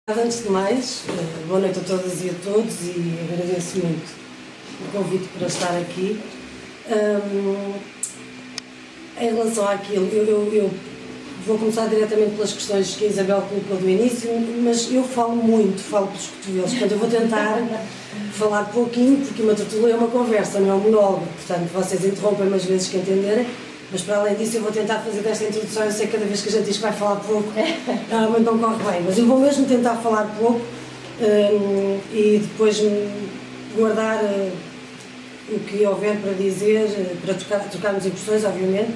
Antes de mais, boa noite a todas e a todos e agradeço muito o convite para estar aqui. Em relação àquilo, eu vou começar diretamente pelas questões que a Isabel colocou do início, mas eu falo pelos cotovelos, portanto eu vou tentar falar pouquinho, porque uma tertúlia é uma conversa, não é um monólogo, portanto vocês interrompem umas vezes que entenderem, mas para além disso eu vou tentar fazer desta introdução. Eu sei que cada vez que a gente diz que vai falar pouco, normalmente não corre bem, mas eu vou mesmo tentar falar pouco e depois guardar o que houver para dizer, para trocarmos impressões, obviamente,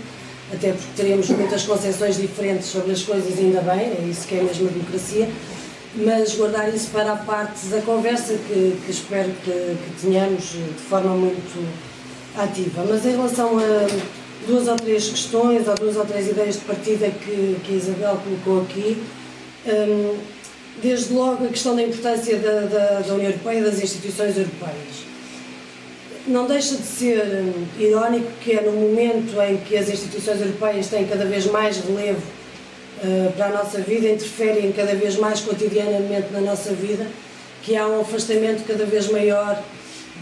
até porque teremos muitas concepções diferentes sobre as coisas, ainda bem, é isso que é mesmo a democracia, mas guardar isso para a parte da conversa que espero que tenhamos de forma muito ativa. Mas em relação a duas ou três questões ou duas ou três ideias de partida que a Isabel colocou aqui, desde logo a questão da importância da União Europeia e das instituições europeias. Não deixa de ser irónico que é no momento em que as instituições europeias têm cada vez mais relevo para a nossa vida, interferem cada vez mais cotidianamente na nossa vida, que há um afastamento cada vez maior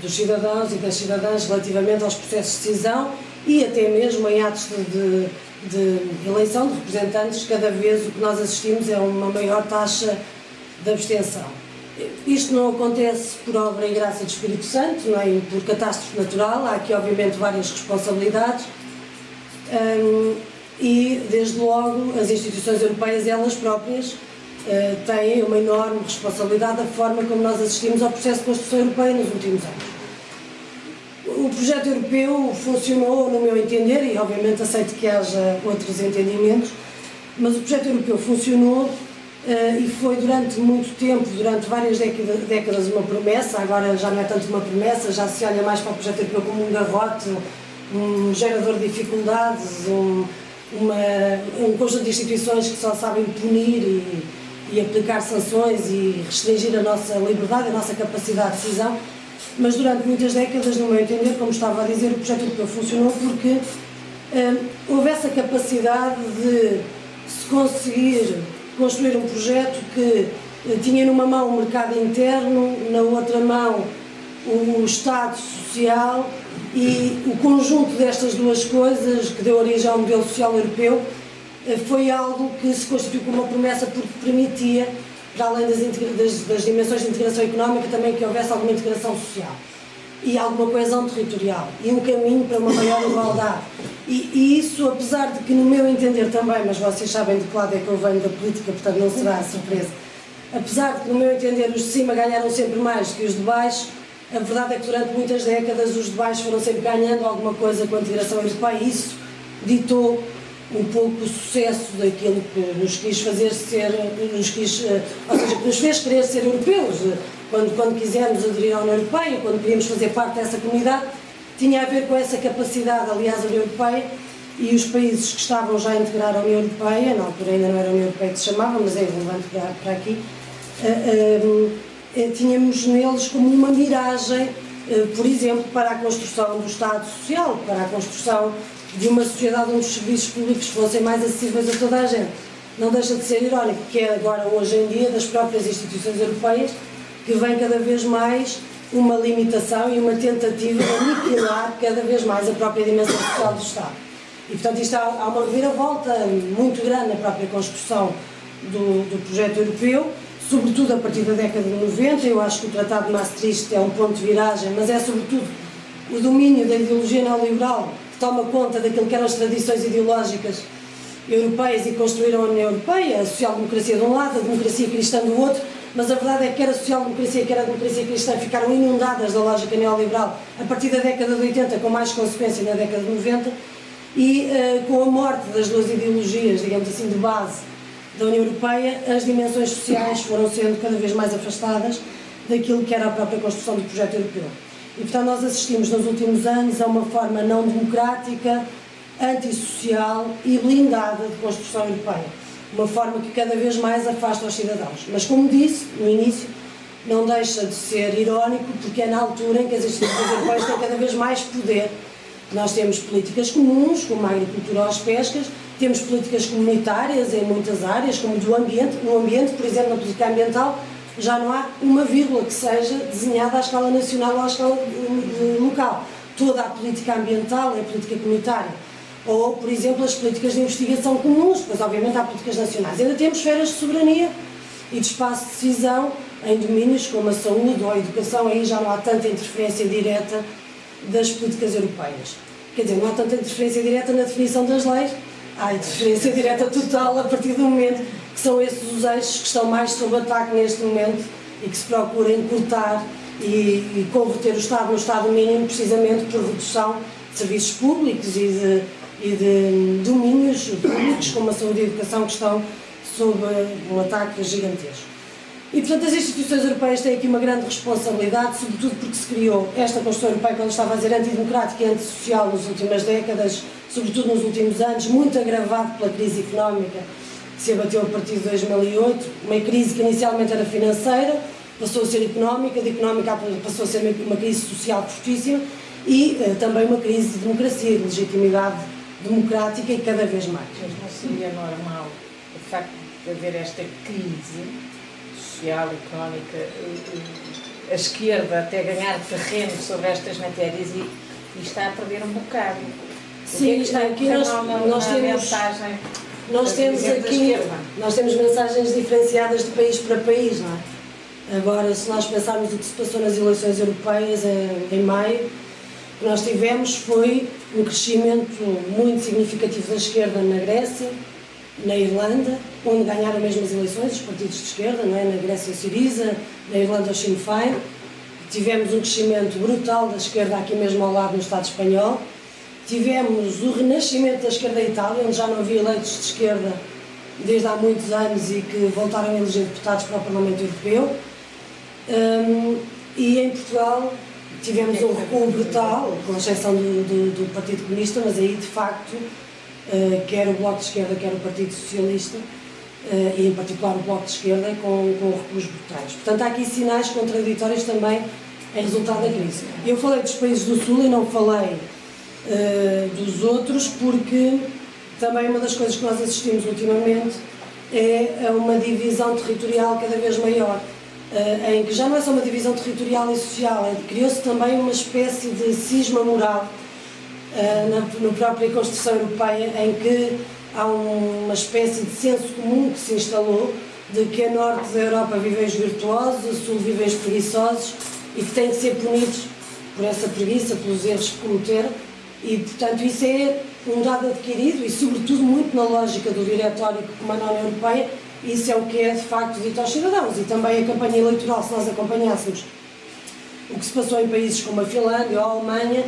dos cidadãos e das cidadãs relativamente aos processos de decisão e até mesmo em atos de eleição de representantes. Cada vez o que nós assistimos é uma maior taxa de abstenção. Isto não acontece por obra e graça do Espírito Santo, nem por catástrofe natural, há aqui obviamente várias responsabilidades e desde logo as instituições europeias elas próprias têm uma enorme responsabilidade da forma como nós assistimos ao processo de construção europeia nos últimos anos. O projeto europeu funcionou, no meu entender, e obviamente aceito que haja outros entendimentos, mas o projeto europeu funcionou e foi durante muito tempo, durante várias décadas, uma promessa. Agora já não é tanto uma promessa, já se olha mais para o projeto europeu como um garrote, um gerador de dificuldades, um conjunto de instituições que só sabem punir e aplicar sanções e restringir a nossa liberdade, a nossa capacidade de decisão. Mas durante muitas décadas, no meu entender, como estava a dizer, o projeto europeu funcionou porque houve essa capacidade de se conseguir construir um projeto que tinha numa mão o mercado interno, na outra mão o Estado social, e o conjunto destas duas coisas que deu origem ao modelo social europeu foi algo que se constituiu como uma promessa porque permitia, para além das dimensões de integração económica, também que houvesse alguma integração social e alguma coesão territorial e um caminho para uma maior igualdade. E isso, apesar de que, no meu entender também, mas vocês sabem de que lado é que eu venho da política, portanto não será surpresa, apesar de que, no meu entender, os de cima ganharam sempre mais que os de baixo, a verdade é que durante muitas décadas os de baixo foram sempre ganhando alguma coisa com a integração europeia e isso ditou um pouco o sucesso daquilo que nos quis fazer ser, ou seja, que nos fez querer ser europeus. Quando quisemos aderir à União Europeia, quando queríamos fazer parte dessa comunidade, tinha a ver com essa capacidade. Aliás, a União Europeia e os países que estavam já a integrar a União Europeia, na altura ainda não era a União Europeia que se chamava, mas é relevante para aqui, tínhamos neles como uma miragem, por exemplo, para a construção do Estado Social, para a construção de uma sociedade onde os serviços públicos fossem mais acessíveis a toda a gente. Não deixa de ser irónico que é agora, hoje em dia, das próprias instituições europeias, que vem cada vez mais uma limitação e uma tentativa de aniquilar cada vez mais a própria dimensão social do Estado. E, portanto, isto há uma reviravolta muito grande na própria construção do projeto europeu, sobretudo a partir da década de 90. Eu acho que o Tratado de Maastricht é um ponto de viragem, mas é sobretudo o domínio da ideologia neoliberal que toma conta daquilo que eram as tradições ideológicas europeias e construíram a União Europeia, a social-democracia de um lado, a democracia cristã do outro, mas a verdade é que quer a social-democracia, quer a democracia cristã ficaram inundadas da lógica neoliberal a partir da década de 80, com mais consequência na década de 90, e com a morte das duas ideologias, digamos assim, de base da União Europeia, as dimensões sociais foram sendo cada vez mais afastadas daquilo que era a própria construção do projeto europeu. E, portanto, nós assistimos nos últimos anos a uma forma não democrática, antissocial e blindada de construção europeia. Uma forma que cada vez mais afasta os cidadãos. Mas, como disse no início, não deixa de ser irónico, porque é na altura em que as instituições europeias têm cada vez mais poder. Nós temos políticas comuns, como a agricultura ou as pescas, Temos políticas comunitárias em muitas áreas, como do ambiente. No ambiente, por exemplo, na política ambiental, já não há uma vírgula que seja desenhada à escala nacional ou à escala local. Toda a política ambiental é política comunitária. Ou, por exemplo, as políticas de investigação comuns, depois obviamente há políticas nacionais. Ainda temos esferas de soberania e de espaço de decisão em domínios como a saúde ou a educação, aí já não há tanta interferência direta das políticas europeias. Quer dizer, não há tanta interferência direta na definição das leis, há interferência direta total a partir do momento que são esses os eixos que estão mais sob ataque neste momento e que se procura encurtar e converter o Estado no Estado mínimo precisamente por redução de serviços públicos e de domínios públicos como a saúde e a educação que estão sob um ataque gigantesco. E, portanto, as instituições europeias têm aqui uma grande responsabilidade, sobretudo porque se criou esta Constituição Europeia, quando estava a dizer antidemocrática e antissocial nas últimas décadas, sobretudo nos últimos anos, muito agravado pela crise económica que se abateu a partir de 2008, uma crise que inicialmente era financeira, passou a ser económica, de económica passou a ser uma crise social fortíssima e também uma crise de democracia, de legitimidade democrática e cada vez mais. Mas não seria normal o facto de haver esta crise social, económica, a esquerda até ganhar terreno sobre estas matérias e está a perder um bocado? Sim, aqui nós temos mensagens diferenciadas de país para país, não é? Agora, se nós pensarmos o que se passou nas eleições europeias em maio, o que nós tivemos foi um crescimento muito significativo da esquerda na Grécia, na Irlanda, onde ganharam mesmo as eleições os partidos de esquerda, não é? Na Grécia o Syriza, na Irlanda o Sinn Féin. Tivemos um crescimento brutal da esquerda aqui mesmo ao lado no Estado espanhol. Tivemos o renascimento da esquerda em Itália, onde já não havia eleitos de esquerda desde há muitos anos e que voltaram a eleger deputados para o Parlamento Europeu. E em Portugal tivemos um recuo brutal, com exceção do Partido Comunista, mas aí de facto quer o Bloco de Esquerda, quer o Partido Socialista, e em particular o Bloco de Esquerda, com recuos brutais. Portanto, há aqui sinais contraditórios também em resultado da crise. Eu falei dos países do Sul e não falei dos outros, porque também uma das coisas que nós assistimos ultimamente é a uma divisão territorial cada vez maior, em que já não é só uma divisão territorial e social, criou-se também uma espécie de cisma moral na própria Constituição Europeia, em que há uma espécie de senso comum que se instalou de que a norte da Europa vivem os virtuosos, a sul vivem os preguiçosos e que têm de ser punidos por essa preguiça, pelos erros que cometeram. E, portanto, isso é um dado adquirido e, sobretudo, muito na lógica do diretório que comanda a União Europeia. Isso é o que é, de facto, dito aos cidadãos. E também a campanha eleitoral, se nós acompanhássemos o que se passou em países como a Finlândia ou a Alemanha,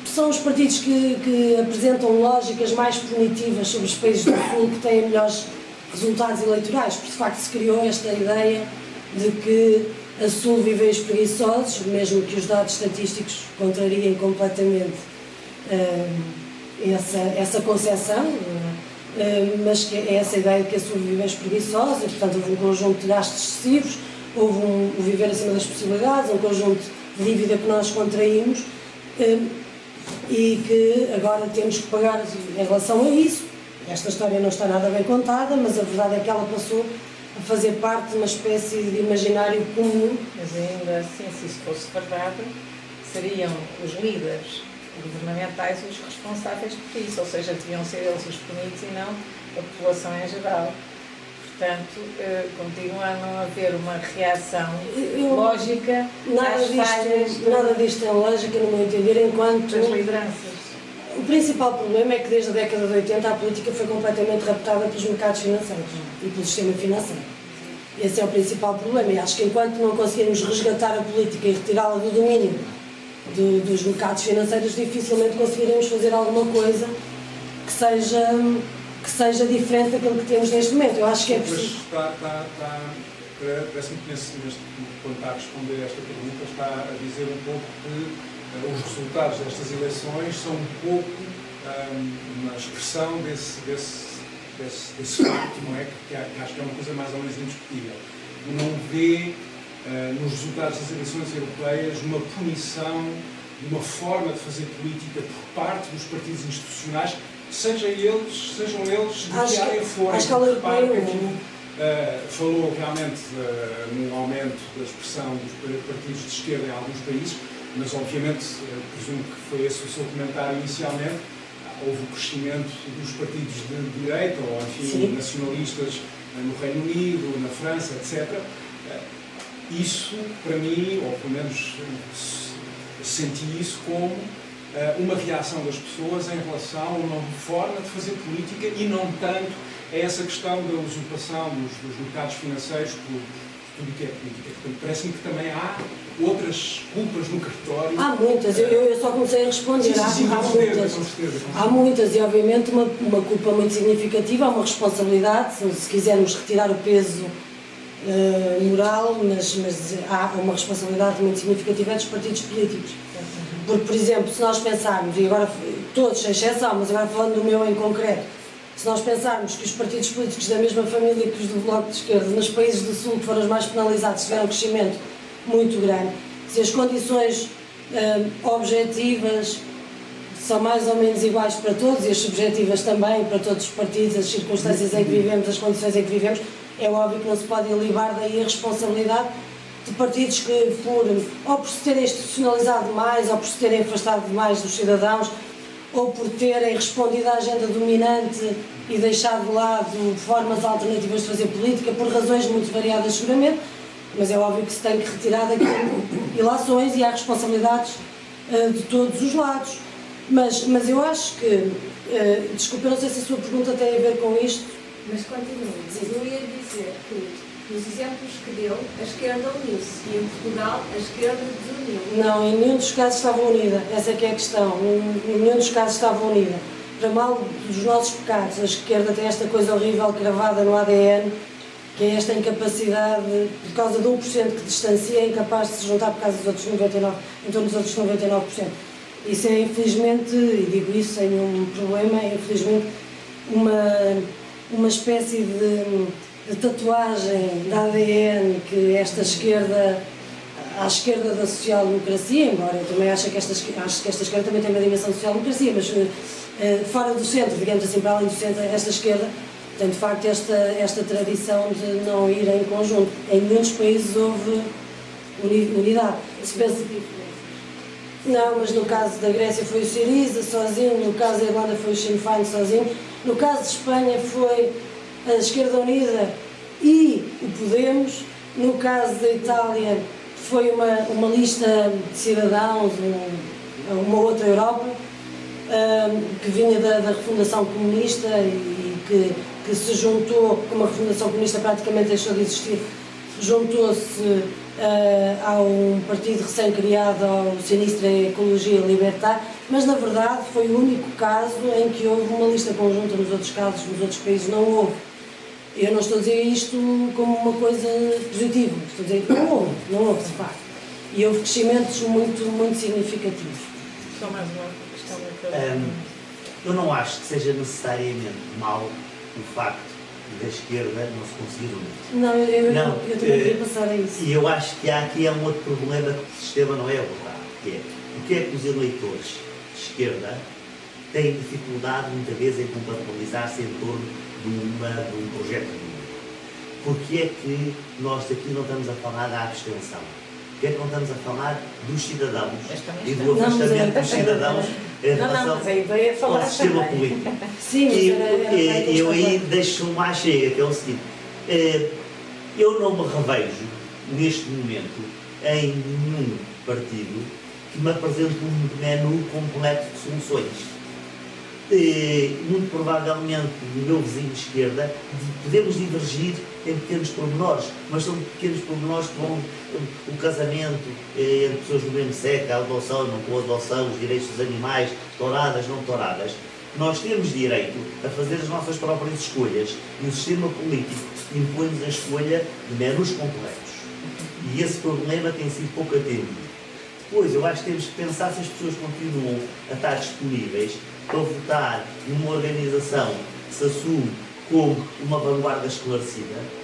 são os partidos que apresentam lógicas mais punitivas sobre os países do Sul que têm melhores resultados eleitorais, porque, de facto, se criou esta ideia de que a Sul vivem os preguiçosos, mesmo que os dados estatísticos contrariem completamente essa concepção, mas que é essa ideia de que a Sul vivem os preguiçosos, e, portanto, houve um conjunto de gastos excessivos, houve um viver acima das possibilidades, um conjunto de dívida que nós contraímos e que agora temos que pagar em relação a isso. Esta história não está nada bem contada, mas a verdade é que ela passou a fazer parte de uma espécie de imaginário comum. Mas ainda assim, se isso fosse verdade, seriam os líderes governamentais os responsáveis por isso, ou seja, deviam ser eles os punidos e não a população em geral. Portanto, continua a não haver uma reação lógica às falhas. Nada disto é lógica, no meu entender, enquanto das lideranças. O principal problema é que desde a década de 80 a política foi completamente raptada pelos mercados financeiros e pelo sistema financeiro. Esse é o principal problema, e acho que enquanto não conseguirmos resgatar a política e retirá-la do domínio dos mercados financeiros, dificilmente conseguiremos fazer alguma coisa que seja diferente daquilo que temos neste momento. Eu acho que é preciso. Parece-me que quando está a responder a esta pergunta, está a dizer um pouco que os resultados destas eleições são um pouco uma expressão desse facto, não é? Que acho que é uma coisa mais ou menos indiscutível. Não vê nos resultados das eleições europeias uma punição, uma forma de fazer política por parte dos partidos institucionais sejam eles de Acho que que- área forem. à escala Repare que europeia, aquilo falou realmente num aumento da expressão dos partidos de esquerda em alguns países, mas obviamente presumo que foi esse o seu comentário inicialmente. Houve o crescimento dos partidos de direita, ou enfim, Sim. nacionalistas no Reino Unido, na França, etc. Isso, para mim, ou pelo menos senti isso como uma reação das pessoas em relação a uma forma de fazer política e não tanto a essa questão da usurpação dos mercados financeiros por tudo o que é política. Portanto, parece-me que também há outras culpas no cartório. Há muitas, eu só comecei a responder. Sim, Há com certeza, muitas. com certeza. Há muitas e, obviamente, uma culpa muito significativa, há uma responsabilidade, se quisermos retirar o peso moral, mas há uma responsabilidade muito significativa dos partidos políticos. Porque, por exemplo, se nós pensarmos, e agora todos, sem exceção, mas agora falando do meu em concreto, se nós pensarmos que os partidos políticos da mesma família que os do Bloco de Esquerda, nos países do Sul que foram os mais penalizados, tiveram um crescimento muito grande, se as condições objetivas são mais ou menos iguais para todos e as subjetivas também para todos os partidos, as circunstâncias em que vivemos, as condições em que vivemos, é óbvio que não se pode elibar daí a responsabilidade de partidos que, ou por se terem institucionalizado mais, ou por se terem afastado mais dos cidadãos, ou por terem respondido à agenda dominante e deixado de lado formas alternativas de fazer política, por razões muito variadas seguramente, mas é óbvio que se tem que retirar daqui ilações e há responsabilidades de todos os lados. Mas eu acho que, desculpe, eu não sei se a sua pergunta tem a ver com isto. Mas continue. Eu ia dizer que, nos exemplos que deu, a esquerda uniu-se e em Portugal a esquerda desuniu. Não, em nenhum dos casos estava unida, essa é que é a questão, em nenhum dos casos estava unida. Para mal dos nossos pecados, a esquerda tem esta coisa horrível cravada no ADN, que é esta incapacidade, por causa de 1% que distancia, é incapaz de se juntar por causa dos outros 99%, em torno dos outros 99%. Isso é, infelizmente, e digo isso sem nenhum problema, é infelizmente uma espécie de tatuagem da ADN que esta esquerda, à esquerda da social-democracia, embora eu também acho que esta esquerda também tem uma dimensão de social-democracia, mas fora do centro, digamos assim, para além do centro, esta esquerda tem de facto esta tradição de não ir em conjunto. Em muitos países houve unidade. Se pensa, não, mas no caso da Grécia foi o Syriza sozinho, no caso da Irlanda foi o Sinn Féin sozinho, no caso de Espanha foi a Esquerda Unida e o Podemos, no caso da Itália foi uma lista de cidadãos, uma outra Europa, que vinha da refundação comunista e que se juntou, como a refundação comunista praticamente deixou de existir, juntou-se a um partido recém-criado, ao Sinistra Ecologia e Libertar, mas na verdade foi o único caso em que houve uma lista conjunta. Nos outros casos, nos outros países não houve. Eu não estou a dizer isto como uma coisa positiva, estou a dizer que não houve de facto. E houve crescimentos muito, muito significativos. Só mais uma questão. Eu não acho que seja necessariamente mau o facto da esquerda não se conseguir unir. Não, eu também queria passar a isso. E eu acho que há aqui um outro problema que o sistema não é abordado, que é o que é que os eleitores de esquerda têm dificuldade muitas vezes em compatibilizar-se em torno de um projeto único. Porque é que nós aqui não estamos a falar da abstenção? Porque é que não estamos a falar dos cidadãos e do afastamento dos cidadãos em relação mas a ideia é falar ao sistema também. político? Sim, E eu aí deixo uma chega, que é o seguinte, eu não me revejo neste momento em nenhum partido que me apresente um menu completo de soluções. Muito provavelmente no meu vizinho de esquerda podemos divergir em pequenos pormenores, mas são pequenos pormenores que vão o casamento entre pessoas do mesmo sexo, a adoção, não com a adoção, os direitos dos animais, touradas, não touradas. Nós temos direito a fazer as nossas próprias escolhas e o sistema político impõe-nos a escolha de menus completos. E esse problema tem sido pouco atendido. Depois, eu acho que temos que pensar se as pessoas continuam a estar disponíveis para votar numa organização que se assume como uma vanguarda esclarecida,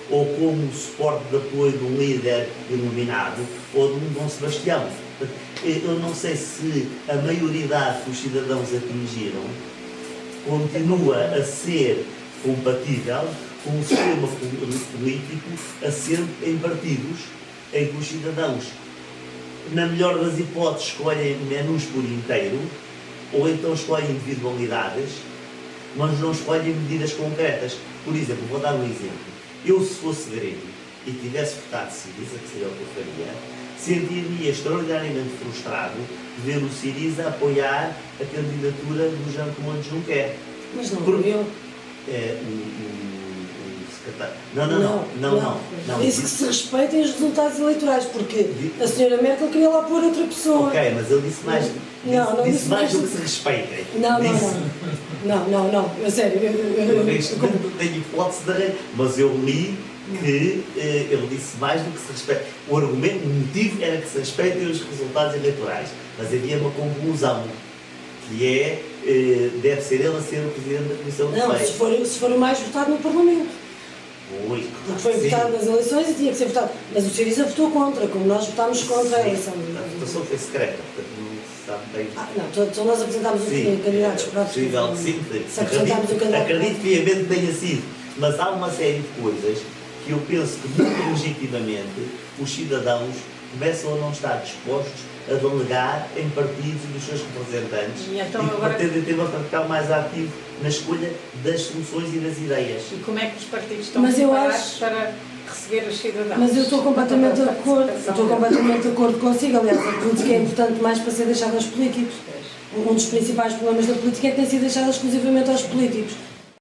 ou como suporte de apoio de um líder iluminado, ou de um Dom Sebastião. Eu não sei se a maioridade que os cidadãos atingiram continua a ser compatível com um sistema político assente em partidos em que os cidadãos, na melhor das hipóteses, escolhem menus por inteiro, ou então escolhem individualidades, mas não escolhem medidas concretas. Por exemplo, vou dar um exemplo. Eu, se fosse grego e tivesse votado Siriza, que seria o que eu faria, sentiria extraordinariamente frustrado de ver o Siriza apoiar a candidatura do Jean-Claude Juncker. Mas não Porque- apoiou. O secretário. Não. Disse que se respeitem os resultados eleitorais, porque a senhora Merkel queria lá pôr outra pessoa. Ok, mas ele disse mais, Não disse mais do que se respeitem. Não, Disse- não, eu sério. Neste momento não tenho hipótese de arranjar, mas eu li que ele disse mais do que se respeita. O argumento, o motivo era que se respeitem os resultados eleitorais, mas havia uma conclusão, que é, deve ser ele a ser o Presidente da Comissão de Não, Defesa. se for o mais votado no Parlamento. Ui, Porque foi sim. votado nas eleições e tinha que ser votado. Mas o Siriza votou contra, como nós votámos contra a Sim, eleição. a votação foi secreta, portanto não se sabe bem. Então nós apresentámos o Sim, candidatos é próprios. possível que sim, Se apresentámos o candidato. acredito piamente que tenha sido, mas há uma série de coisas que eu penso que muito legitimamente os cidadãos começam a não estar dispostos a delegar em partidos dos seus representantes E então que agora- pretendem ter um papel mais ativo na escolha das soluções e das ideias. E como é que os partidos estão Mas eu preparados acho- para receber os cidadãos? Mas eu estou completamente de Para a acordo. Eu participação estou deles. completamente de acordo consigo. Aliás, a política é importante mais para ser deixada aos políticos. Um dos principais problemas da política é que tem sido deixada exclusivamente aos políticos.